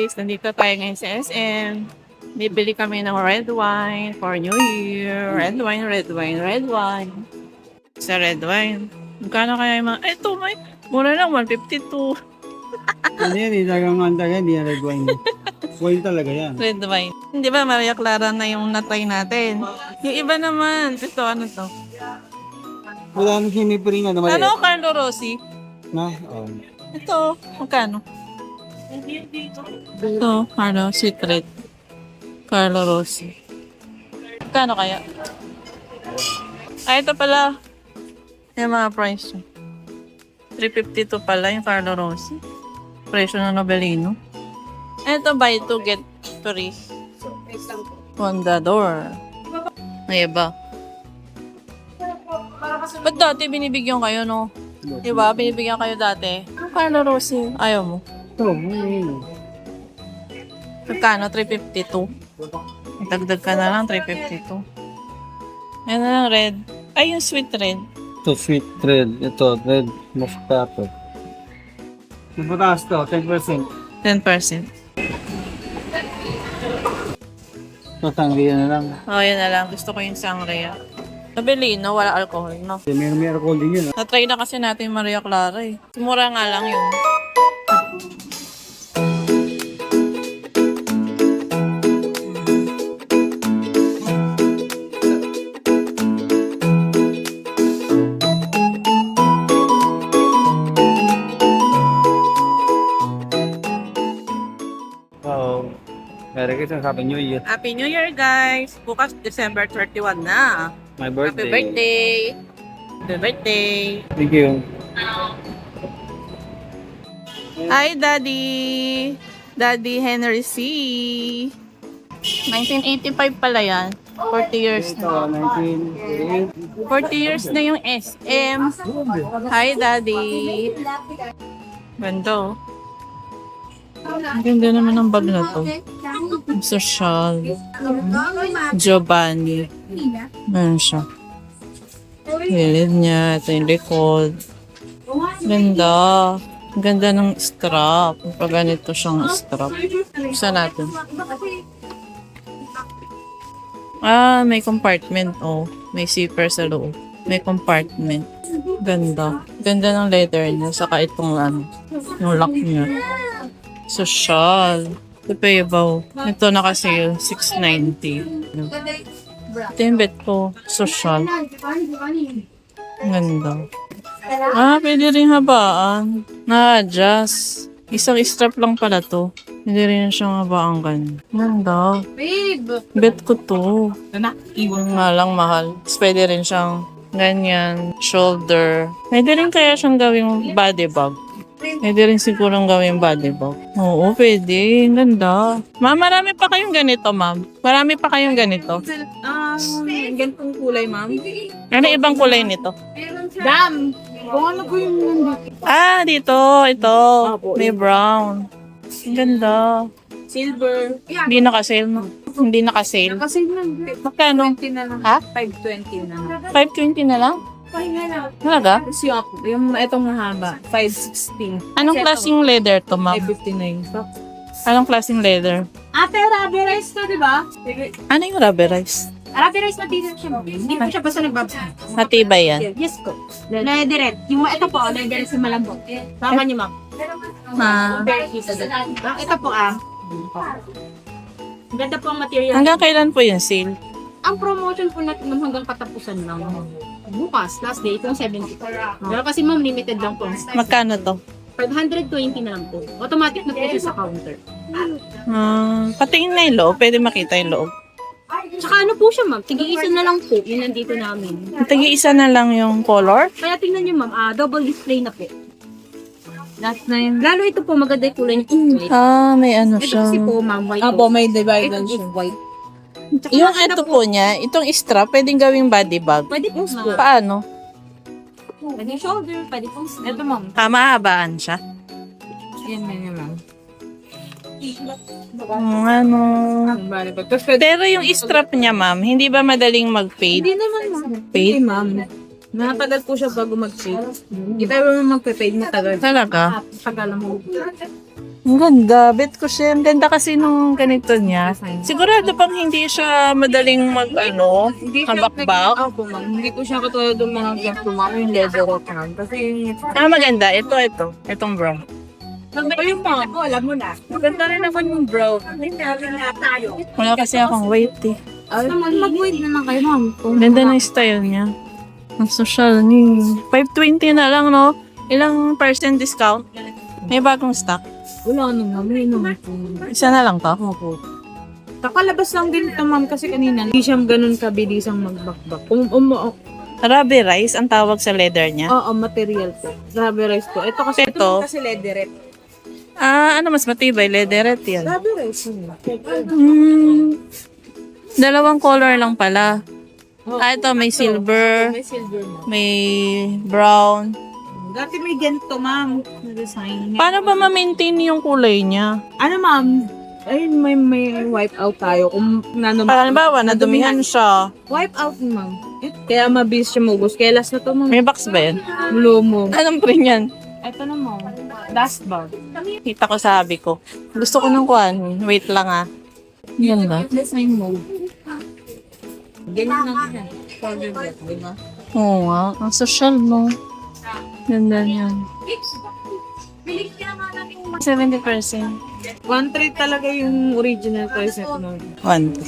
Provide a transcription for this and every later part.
guys, nandito tayo ngayon sa SM. Bibili kami ng red wine for New Year. Red wine, red wine, red wine. Sa red wine. Magkano kaya yung mga... Ito, may... Mura lang, 152. Hindi yan, talagang mantaga, hindi yan red wine. Wine talaga yan. Red wine. Hindi ba, Maria Clara na yung natry natin? Yung iba naman. Ito, ano to? Wala nang sinipri nga naman. Ano, Carlo Rossi? Na? Ito, magkano? Ito, Carlo, sweet red. Carlo Rossi. Magkano kaya? Ay, ito pala. Yung mga price. 352 pala yung Carlo Rossi. Presyo ng Nobelino. Ito, buy two, get three. Condador. Ay, iba. Ba't dati binibigyan kayo, no? Diba? Binibigyan kayo dati. Yung Carlo Rossi, ayaw mo. Ito, Magkano? 352. Dagdag ka na lang, 352. Yan na lang, red. Ay, yung sweet red. Ito, sweet red. Ito, red moscato. Yung pataas to, 10%. 10%. Ito, sangria na lang. Oh, yan na lang. Gusto ko yung sangria. Nobelino, wala alcohol, no? May alcohol din yun. Na-try na kasi natin yung Maria Clara, eh. Mura nga lang yun. Oo. Merry Christmas, Happy New Year. Happy New Year, guys! Bukas, December 31 na. My Happy birthday. birthday! Happy birthday! Thank you. Hi, Daddy! Daddy Henry C. 1985 pala yan. 40 years na. Ito, 1988. 40 years na yung SM. Hi, Daddy! Ganda, oh. Ang ganda naman ng bag na to. Social. Giovanni. Meron siya. Gilid niya. Ito yung likod. Ganda. Ang ganda ng strap. Pag ganito siyang strap. Buksan natin. Ah, may compartment. Oh, may zipper sa loob. May compartment. Ganda. Ganda ng leather niya. Saka itong ano, yung lock niya. Social. Ito pa ibaw. Ito nakasale. $690. Ito yung bet ko. Social. Ganda. Ah, pwede rin habaan. Na-adjust. Isang strap lang pala to. Hindi rin siyang habaan ganyan. Ganda. Babe! Bet ko to. Anak, Iwan nga lang mahal. Tapos pwede rin siyang ganyan. Shoulder. Pwede rin kaya siyang gawing body bag. Pwede rin sigurong gawing body bag. Oo, pwede. Ganda. Ma'am, marami pa kayong ganito, ma'am. Marami pa kayong ganito. Gantong kulay, ma'am. Ano ibang kulay nito? Dam! Kung ano po yung nandito? Ah, dito. Ito. May brown. Ang ganda. Silver. Hindi nakasale, no? Hindi nakasale. Kasi nang Magkano? 20 na lang. Ha? 520 na lang. 520 na lang? Pahinga na. Talaga? Tapos yung itong mahaba, 516. Anong klaseng leather to, ma'am? 559. So, Anong klaseng leather? ate, rubberized to, di ba? Ano yung rubberized? Rubberized material siya, ma'am. Hindi po siya basta nagbabsa. Matibay yan. Yes po. Leatherette. Yung ito po, leatherette sa malambot. Tama niyo, ma'am. Ma. Ito po, Ang ganda po ang material. Hanggang kailan po yung sale? Ang promotion po natin ma'am, hanggang katapusan lang. Bukas, last day, itong 70. Pero kasi ma'am, limited lang po. Magkano to? 520 na lang po. Automatic na po siya sa counter. Patingin na yung loob. Pwede makita yung loob. Tsaka ano po siya ma'am, tig-isa na lang po. Yun nandito namin. Tagi-isa na lang yung color. Kaya tingnan niyo ma'am, double display na po. Last na yun. Lalo ito po, maganda yung kulay niya. Ah, may ano Ito siya. kasi po ma'am, white Apo, po. may Ito divider is white. Tsaka Yung maganda ito po niya, itong strap, pwedeng gawing body bag. Pwede po ma'am. Paano? Pwede shoulder, pwede po. Ito ma'am. Mahabaan siya. Yan na yun ma'am. Ano. Tapos pwede. Pero yung strap niya, ma'am, hindi ba madaling mag-fade? Hindi naman ma'am. Fade? ma'am. Nakatagal po siya bago mag-fade. Kita mo mag-fade matagal. Talaga? Tagal mo. Ang ganda. Bet ko siya. Ang ganda kasi nung ganito niya. Sigurado pang hindi siya madaling hambakbak. Opo, ma'am. Hindi ko siya katulad ng mga ganito, ma'am. Yung leather rope, ma'am. Kasi, Maganda. Ito. Itong brown. maganda yung mga ko, alam mo na. Maganda rin naman yung brown. Hindi na tayo. Wala kasi akong weight eh. Mag-wait na lang kayo, ma'am. Ganda ng style niya. Ang social niya. 520 na lang, no? Ilang percent discount? May bagong stock. Wala na, ma'am. May naman po. Isa na lang to. Opo. Kakalabas lang din ito, ma'am, kasi kanina hindi siya ganun kabilisang magbakbak. Rubberized ang tawag sa leather niya. Oo, material po. Rubberized po. Ito kasi, Ito? kasi leatherette. Mas matibay. Leatherette yan. Rubberized. Dalawang color lang pala. Ito may silver, May silver, ma'am. may brown. Dati may ganito, ma'am, na design. Paano ba ma-maintain yung kulay niya? Ano, ma'am? Ayun, may wipe out tayo. Kung Halimbawa, nadumihan siya. wipe out, ma'am. Kaya mabilis siya maubos. Kaya last na to, ma'am. May box ba yan? Lumo. Anong print yan? Ito na, ma'am. Dust bag. Kita ko sabi ko. Gusto ko ng kuhan. Wait lang Yan ba? Design mo. Ganyan lang yan. Powder black, di ba? Oo nga. Ang social mo. Ganda niyan. 70%. 1.3 talaga yung original price nito, ma'am. 1.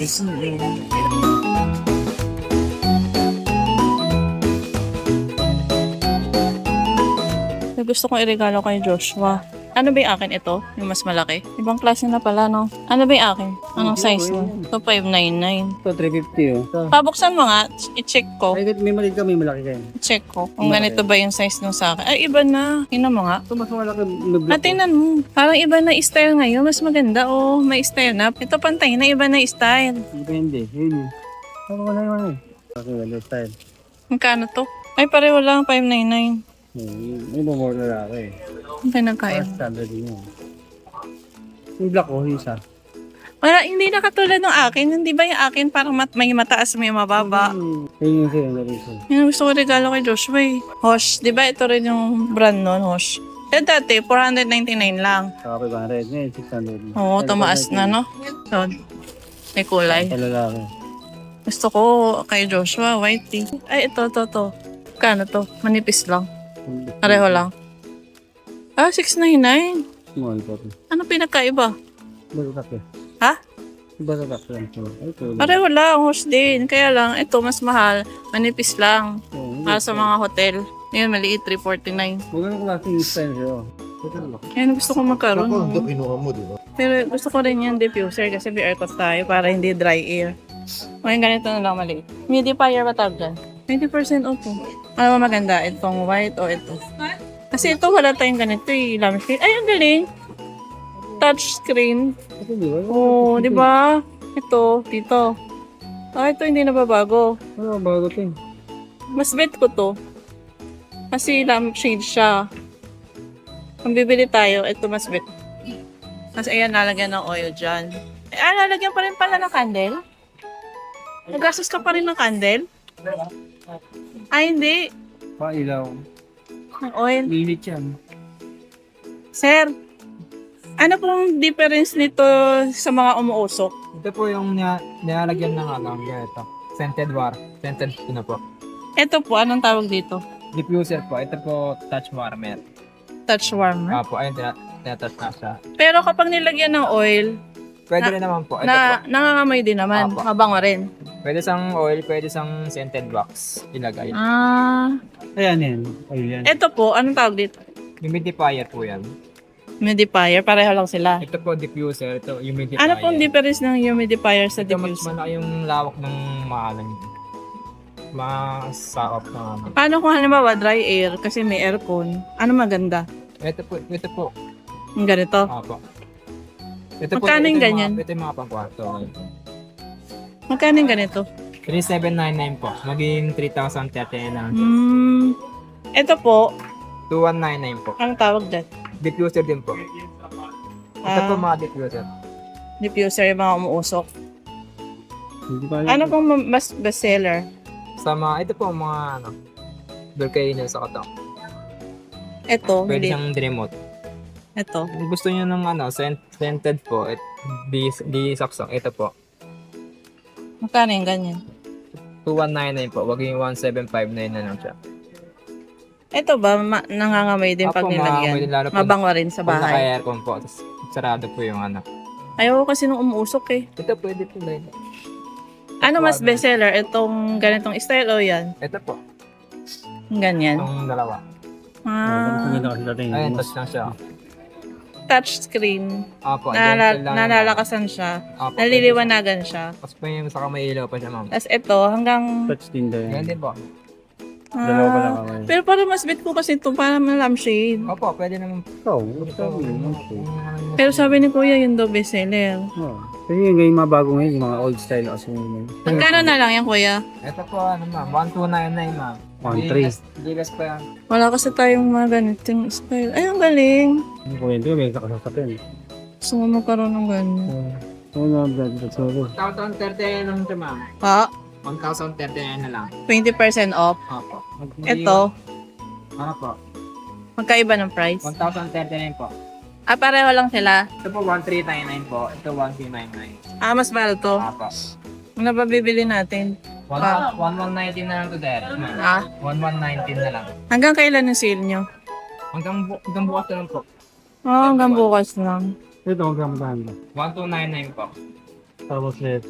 Gusto kong iregalo kay Joshua. Ano ba yung akin ito? Yung mas malaki? Ibang klase na pala, no? Ano ba yung akin? Anong size mo? Ito 599. Ito, 350 oh. Ito. Pabuksan mo nga. I-check ko. May maliit ka, may malaki kayo. I-check ko. Kung ganito ba yung size nung sa akin. Ay, iba na. Tingnan mo nga. Ito, mas malaki. Tingnan mo. Parang iba na style ngayon. Mas maganda. Oh, may style na. Ito pantay na. Iba na style. Depende. Yun. Wala yun eh. Okay, wala style. Magkano to? Ay, pareho lang. 599. May more na lalaki. Ang pinagkaiba. Standard din yun. Yung black oh, isa. Wala, hindi na katulad ng akin. Hindi ba yung akin parang may mataas, may mababa? Yun yung sa'yo, nariso. Yun ang gusto ko regalo kay Joshua eh. Hosh, di ba ito rin yung brand nun, Hosh? Eh dati, 499 lang. Saka 500. Ngayon, 600. Oo, tumaas na, no? So, may kulay. Sa lalaki. Gusto ko kay Joshua, white tea. Ay, ito. Kano to? Manipis lang. Pareho lang. 699. Small pa ito. Ano pinagkaiba? Basatak eh. Ha? Basatak lang. Ito. Pareho lang, Hosh din. Kaya lang, ito mas mahal. Manipis lang. Para sa mga hotel. Ngayon, maliit, 349. Magandang klaseng style sa'yo. Yan, gusto ko magkaroon. Ako, ito kinuha mo, di ba? Pero gusto ko rin yung diffuser kasi may aircon tayo para hindi dry air. Ngayon, ganito na lang maliit. Humidifier ba tawag dyan? 20% off po. Ano ba maganda? Itong white o ito? Kasi ito wala tayong ganito eh. Laminated. Ay, ang galing! Touchscreen. Ito, di ba? Oo, di ba? Ito, dito. Ito hindi nababago. Ano, bago ito eh. Mas bet ko to. Kasi lampshade siya. Kung bibili tayo, ito mas bet. Kasi ayan, nalagyan ng oil dyan. Nalagyan pa rin pala ng candle? Nagastos ka pa rin ng candle? Ay, hindi. Pailaw. Ng oil. Minute yan. Sir, ano pong difference nito sa mga umuusok? Ito po yung nilalagyan ng ganito. Scented Scented na po. Ito po, anong tawag dito? Diffuser po. Ito po touch warmer. Touch warmer. Apo, ayun, tinatouch na siya. Pero kapag nilagyan ng oil, Pwede rin naman po. Ito nangangamoy din naman. Apo. Mabango rin. Pwede sang oil, pwede sang scented wax ilagay. Ayan yan. Ayun yan. Ito po, anong tawag dito? Humidifier po yan. Humidifier, pareho lang sila. Ito po diffuser, ito humidifier. Ano pong difference ng humidifier sa Ito mas diffuser? malaki yung lawak ng maalam. Masakop na ano. Paano kung halimbawa dry air kasi may aircon? Ano maganda? Ito po. Yung ganito? Apo. Ito Magkano yung ganyan? Ito yung mga pangkwarto. Magkano yung ganito? 3799 po. Maging 3,030 na. Ito po, 2199 po. anong tawag dyan? Diffuser din po. Ito po mga diffuser. Diffuser yung mga umuusok. Hindi pa Ano pong mas bestseller? Sa mga, ito po mga volcano sa kato. Ito, Pwede hindi. siyang remote. Ito. Kung gusto niyo ng scented po, di saksang. Ito po. Magkano yung ganyan? 2199 po. Wag yung 1759 na lang siya. Ito ba, nangangamay din pag Opo, mangangamoy nilagyan? din, lalo pag- Mabango rin sa Pag bahay. naka-aircon po, tapos sarado po yung Ayoko kasi nung umuusok eh. Ito pwede po ba? Ano mas bestseller? Itong ganitong style o yan? Ito po. Yung ganyan. Itong dalawa. Ah, Ayun, touch lang siya. touch screen. Opo, gentle lang. Nalalakasan siya. Opo, Naliliwanagan siya. Tapos pa yung saka may ilaw pa siya, ma'am. Tapos ito, hanggang... Touch din daw Ganyan din po. Dalawa pa lang Ah, kamay. pero parang mas bet ko kasi ito, parang na lampshade. Opo, pwede naman. Ikaw, Pero sabi ni Kuya, yung daw bestseller. Pero yung ngayon mga bago ngayon, yung mga old style kasi ngayon. Magkano na lang yan, Kuya? Ito po, ma'am, 1299, ma'am. 1.3. Gigas pa yan. Wala kasi tayong mga ganitong style. Ay, ang galing. Yung kwento, may kakasasapin. Gusto mo magkaroon ng ganyan. Oo na, that's all. 1,039 lang siya, ma'am. Pa, 1,039 na lang. 20% off. Opo. Ito, Ano po? magkaiba ng price. 1,039 po. Ah, pareho lang sila. Ito po, 1,399 po. Ito, 1,399. Ah, mas mahal to. Opo. Ano ba bibili natin? 1,119 na lang to, Dad. Ah, 1,119 na lang. hanggang kailan yung sale nyo? Hanggang bukas na lang po. Oh, hanggang bukas lang. Ito, ang gamdahan ba? 1,299 po. Tapos net.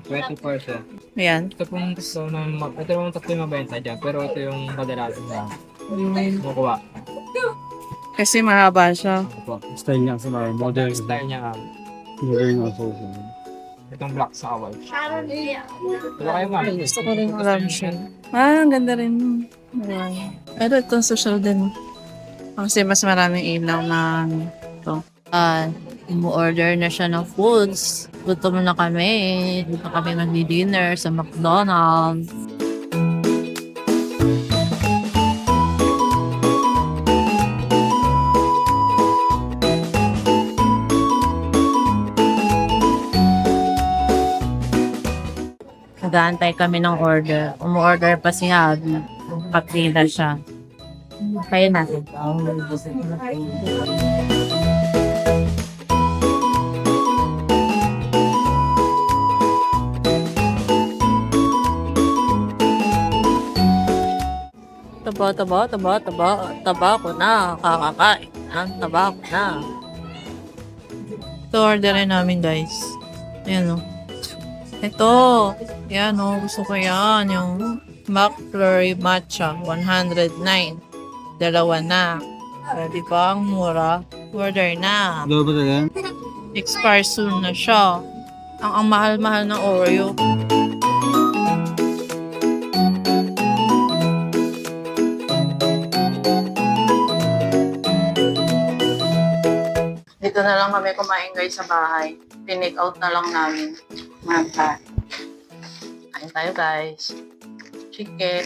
20%. Ayan. Ito pong gusto na ito yung tatlo yung mabenta dyan, pero ito yung kadalasan na kukuha. Kasi mahaba siya. Opo. Style niya kasi mga modern. Style niya, Modern also. itong black sa white. Pero kayo, ma'am. Gusto ko rin yung lampshade. Ah, ang ganda rin. Ayan. Pero itong social din. Kasi mas maraming ilaw na ito. Umu-order na siya ng foods. Gutom na kami. Dito kami magdi-dinner sa McDonald's. Nag-aantay kami ng order. Umu-order pa si Abby. Kapila siya. Kaya natin. Taba ko na. Kakakain. Taba ko na. Ito orderin namin, guys. Ayan o. Ito. Yan o. Gusto ko yan. Yung McFlurry Matcha. 109. Dalawa na. Pwede ba? Ang mura. Order na. Dalawa ba talaga? Expire soon na siya. Ang mahal-mahal ng Oreo. Dito na lang kami kumain guys sa bahay. Tinake out na lang namin. Manta. Kain tayo guys. Chicken.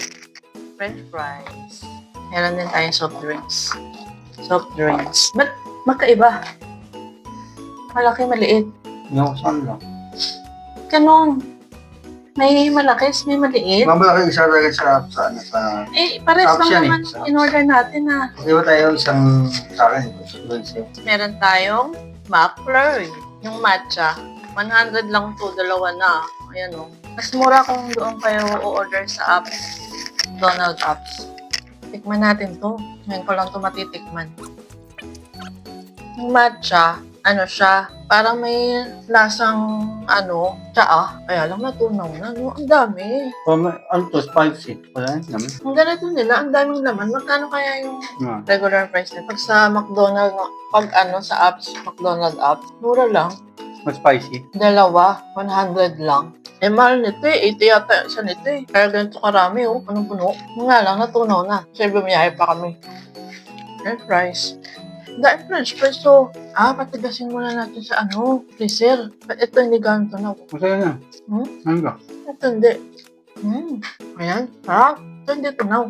French fries. Meron din tayong soft drinks. Soft drinks. Ba't magkaiba? Malaki, maliit. Yung saan lang. Ganon. May malaki, may maliit. Mamaya isa talaga sa Eh, pares Option lang eh. naman in-order natin ha. Di ba tayo isang sa akin? Meron tayong McFlurry. Yung matcha. 100 lang to, dalawa na. Ayan o. Mas mura kung doon kayo o-order sa apps. Donald apps. Tikman natin to. Ngayon ko lang to matitikman. Yung matcha, ano siya, parang may lasang, tsaa. Kaya lang natunaw na, no? Ang dami. Ano to? Spicy. Wala naman. Ang ganito nila, ang daming laman. Magkano kaya yung Yeah. regular price nito? Pag sa McDonald's, sa apps, McDonald's apps, mura lang. Mas spicy. Dalawa, 100 lang. Eh, mahal nito eh. 80 yata isa nito eh. Kaya ganito karami oh. Anong puno? Yung nga lang, natunaw na. Kasi bumiyahe pa kami. French fries. Dahil French fries so, patigasin muna natin sa freezer. Ito hindi ganito na. Masaya na. Ano ba? Ito hindi. Ayan. Sarap. Ito hindi tunaw.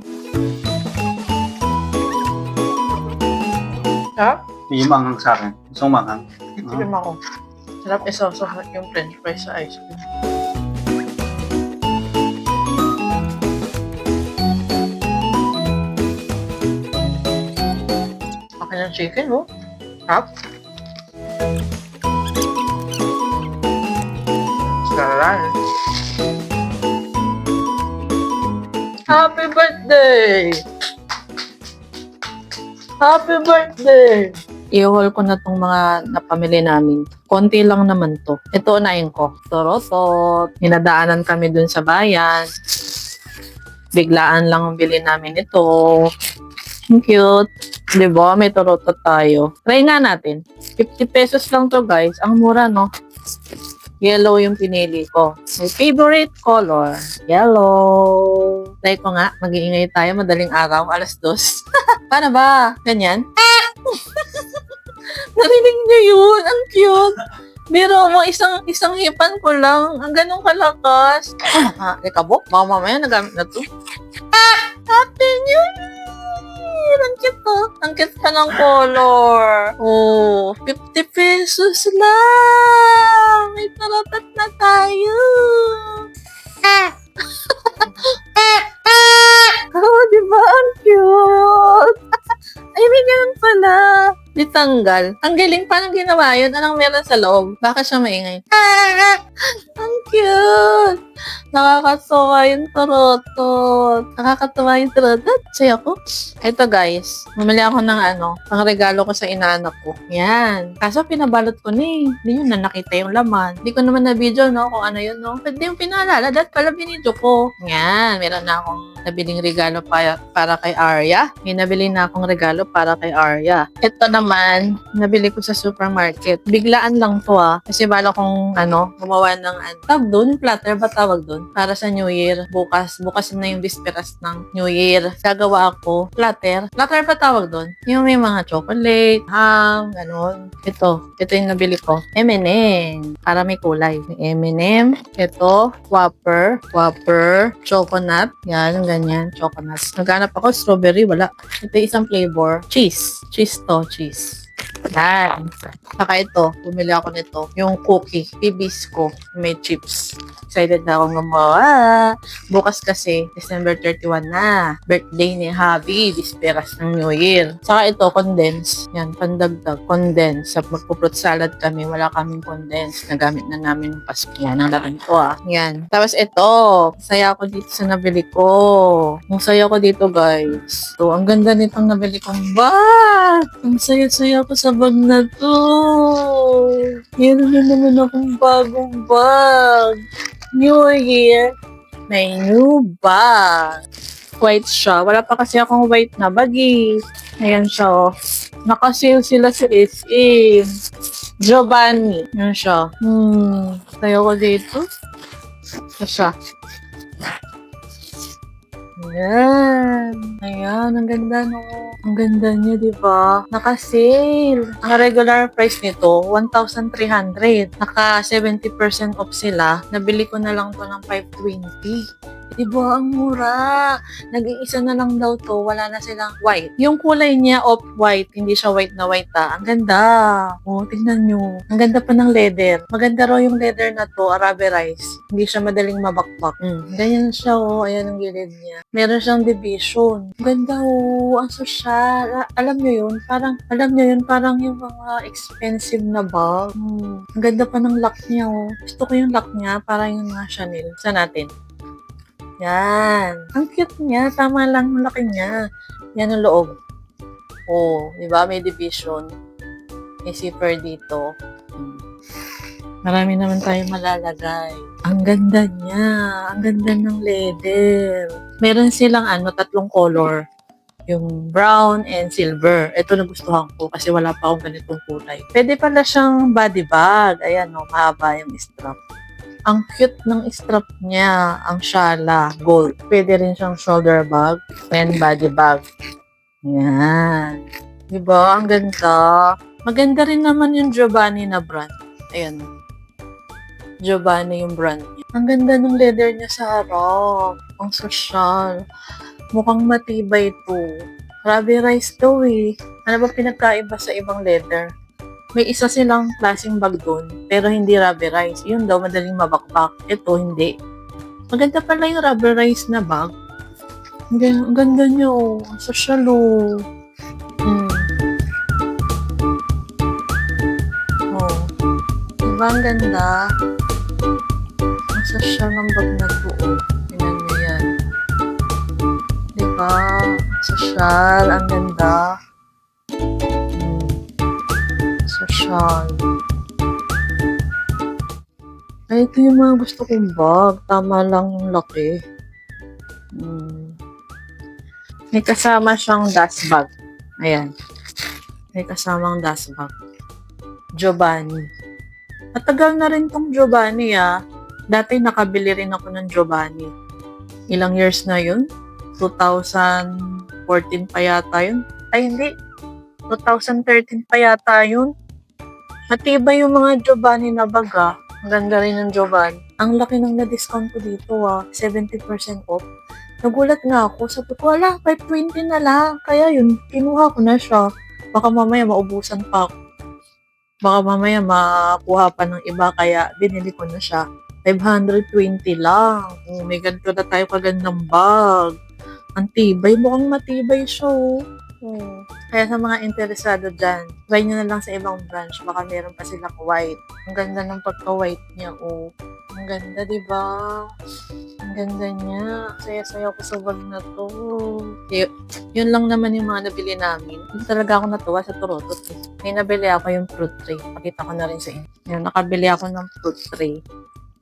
Sarap. May manghang sa akin. Gusto mong manghang? Itigim ako. Sarap isawsaw yung french fries sa ice cream. Akin ang chicken, oh. Sarap. Sarap. Happy birthday! Happy birthday! I-haul ko na tong mga napamili namin. Konti lang naman to. Ito unahin ko. Torosot. Hinadaanan kami dun sa bayan. Biglaan lang ang bili namin ito. Ang cute. Diba? May torotot tayo. Try nga natin. 50 pesos lang to guys. Ang mura no? Yellow yung pinili ko. My favorite color. Yellow. Try ko nga. Mag-iingay tayo. Madaling araw. Alas 2. Paano ba? Ganyan? Narinig niyo yun? Ang cute. Biro mo, isang hipan ko lang. Ang ganun kalakas. Rekabo? Baka mamaya nagamit na to. Happy New Year! Ang cute to. Ang cute ka ng color. Oh, 50 pesos lang. May taratat na tayo. Oh, diba? Ang cute. Ay, may ganun pala. Ditanggal. Ang galing pa ng ginawa yun. Anong meron sa loob? Bakit siya maingay? Ang cute. Nakakatuwa yung turotot. Nakakatuwa yung turotot. Saya ko. Ito guys. Bumili ako ng pang regalo ko sa inaanak ko. Yan. Kaso pinabalot ko na eh. Hindi nyo na nakita yung laman. Hindi ko naman na video no kung ano yun no. Pwede yung pinaalala. Dahil pala binidyo ko. Yan. Meron na akong nabiling regalo para kay Arya. May nabili na akong regalo para kay Arya. Ito naman, nabili ko sa supermarket. Biglaan lang to Kasi bala kong gumawa ng tawag doon, platter ba tawag doon? Para sa New Year. Bukas na yung bisperas ng New Year. Gagawa ako platter. Platter pa tawag doon? Yung may mga chocolate, ham, ganon. Ito yung nabili ko. M&M. Para may kulay. May M&M. Ito, Whopper, Choconut. Yan, ganyan, chocolate. Naghanap ako, strawberry, wala. Ito yung isang flavor. Cheese. Cheese. Yan. Saka ito, bumili ako nito. Yung cookie, Bibisco, may chips. Excited na akong gumawa. Bukas kasi, December 31 na. Birthday ni Javi, bisperas ng New Year. Saka ito, condense. Yan, pandagdag. Condense. Sa magpo-fruit salad kami, wala kaming condense. Nagamit na namin yung Pasko. Yan, ang laking ko Yan. Tapos ito, saya ako dito sa nabili ko. Ang saya ko dito, guys. So, ang ganda nitong nabili kong bag. Ang saya-saya ko sa bag na to. Meron na naman akong bagong bag. New Year, may new bag. White siya. Wala pa kasi akong white na bag Ayan siya Naka-sale sila sa SM. Giovanni. Ayan siya. Tayo ko dito. Ito siya. Ayan, ang ganda Ang ganda niya, di ba? Naka-sale. Ang regular price nito, 1,300. Naka 70% off sila. Nabili ko na lang to ng 520. Di ba? Ang mura. Nag-iisa na lang daw to. Wala na silang white. Yung kulay niya off-white. Hindi siya white na white Ang ganda. Oh, tingnan nyo. Ang ganda pa ng leather. Maganda raw yung leather na to. Arabirized. Hindi siya madaling mabakbak. Ganyan siya Ayan ang gilid niya. Meron siyang division. Ang ganda Ang social. Alam nyo yun? Parang yung mga expensive na bag. Ang ganda pa ng lock niya Gusto ko yung lock niya. Parang yung mga Chanel. Sa natin. Yan. Ang cute niya. Tama lang yung laki niya. Yan ang loob. Oh, di ba? May division. May zipper dito. Marami naman tayo malalagay. Ang ganda niya. Ang ganda ng leather. Meron silang tatlong color. Yung brown and silver. Ito nagustuhan ko kasi wala pa akong ganitong kulay. Pwede pala siyang body bag. Ayan mahaba yung strap. Ang cute ng strap niya. Ang shala, gold. Pwede rin siyang shoulder bag and body bag. Yan. Diba? Ang ganda. Maganda rin naman yung Giovanni na brand. Ayan. Giovanni yung brand niya. Ang ganda ng leather niya sa harap. Ang social. Mukhang matibay ito. Rubberized daw Ano ba pinagkaiba sa ibang leather? May isa silang klaseng bag doon, pero hindi rubberized. Yun daw, madaling mabakbak. Ito, hindi. Maganda pala yung rubberized na bag. Ang ganda niya Ang social Diba ang ganda? Ang social ng bag na to. Oh. Tingnan mo yan. Diba? Ang social. Ang ganda. Social. Ay, ito yung mga gusto kong bag. Tama lang yung laki. May kasama siyang dust bag. Ayan. May kasamang dust bag. Giovanni. Matagal na rin tong Giovanni ah. Dati nakabili rin ako ng Giovanni. Ilang years na yun? 2014 pa yata yun. Ay hindi. 2013 pa yata yun. Matibay yung mga Giovanni na bag ah. Ang ganda rin ng Giovanni. Ang laki ng na-discount ko dito ah. 70% off. Nagulat nga ako. Sabi ko, wala, 520 na lang. Kaya yun, kinuha ko na siya. Baka mamaya maubusan pa ako. Baka mamaya makuha pa ng iba. Kaya binili ko na siya. 520 lang. Oh, may ganito na tayo kagandang bag. Ang tibay. Mukhang matibay siya oh. Oh. Kaya sa mga interesado dyan, try nyo na lang sa ibang branch. Baka meron pa silang white. Ang ganda ng pagka-white niya, oh. Ang ganda, diba? Ang ganda niya. Saya-saya ko sa bag na to. Yun lang naman yung mga nabili namin. Hindi talaga ako natuwa sa Toronto. May nabili ako yung fruit tray. Pakita ko na rin sa inyo. Yan, nakabili ako ng fruit tray.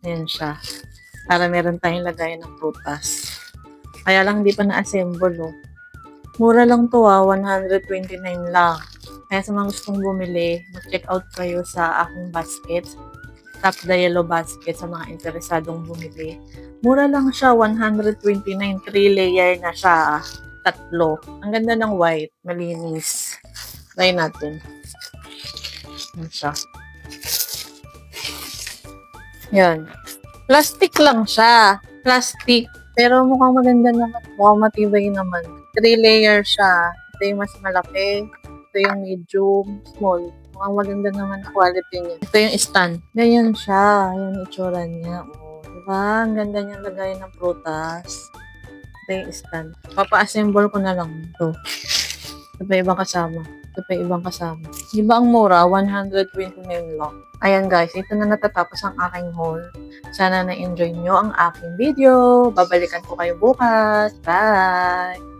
Ayan siya. Para meron tayong lagayan ng prutas. Kaya lang hindi pa na-assemble, oh. Mura lang to 129 lang. Kaya sa mga gustong bumili, mag-check out kayo sa aking basket. Tap the yellow basket sa mga interesadong bumili. Mura lang siya, 129. 3 layer na siya. 3. Ang ganda ng white, malinis. Try natin. Yan siya. Yan. Plastic lang siya. Plastic. Pero mukhang maganda naman. Mukhang matibay naman. 3 layer siya. Ito yung mas malaki. Ito yung medium, small. Mukhang maganda naman ang quality niya. Ito yung stand. Ganyan siya. Ayan yung itsura niya. Oh, diba? Ang ganda niyang lagayan ng prutas. Ito yung stand. Papa-assemble ko na lang ito. Ito pa ibang kasama. Ito pa ibang kasama. Diba ang mura? 129 lang. Ayan guys, ito na natatapos ang aking haul. Sana na-enjoy nyo ang aking video. Babalikan ko kayo bukas. Bye!